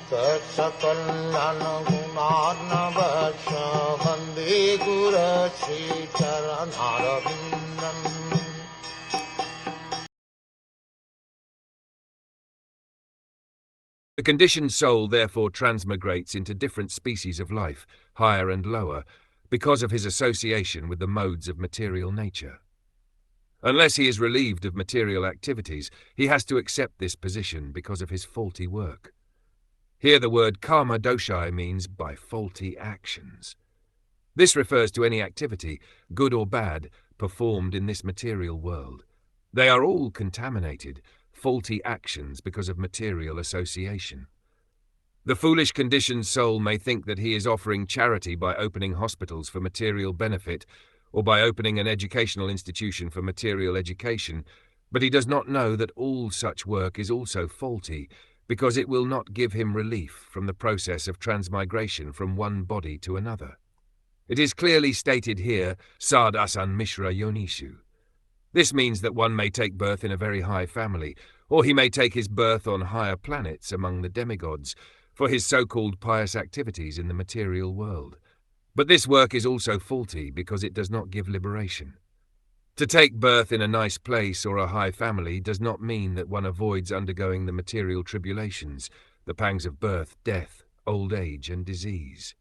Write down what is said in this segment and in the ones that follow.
Saksakallan gunarnavasya Vande Guru Sri Charanaravindan. The conditioned soul therefore transmigrates into different species of life, higher and lower, because of his association with the modes of material nature. Unless he is relieved of material activities, he has to accept this position because of his faulty work. Here the word karma doshai means by faulty actions. This refers to any activity, good or bad, performed in this material world. They are all contaminated, faulty actions because of material association. The foolish conditioned soul may think that he is offering charity by opening hospitals for material benefit, or by opening an educational institution for material education, but he does not know that all such work is also faulty, because it will not give him relief from the process of transmigration from one body to another. It is clearly stated here, Sad Asan Mishra Yonishu. This means that one may take birth in a very high family, or he may take his birth on higher planets among the demigods, for his so-called pious activities in the material world. But this work is also faulty because it does not give liberation. To take birth in a nice place or a high family does not mean that one avoids undergoing the material tribulations, the pangs of birth, death, old age, and disease.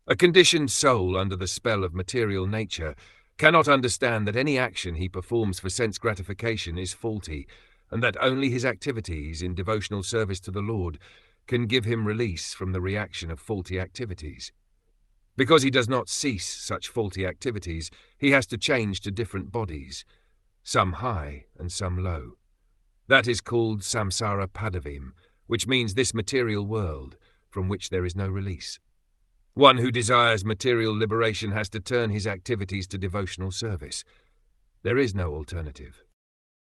A conditioned soul under the spell of material nature cannot understand that any action he performs for sense gratification is faulty, and that only his activities in devotional service to the Lord can give him release from the reaction of faulty activities. Because he does not cease such faulty activities, he has to change to different bodies, some high and some low. That is called samsara padavim, which means this material world, from which there is no release. One who desires material liberation has to turn his activities to devotional service. There is no alternative.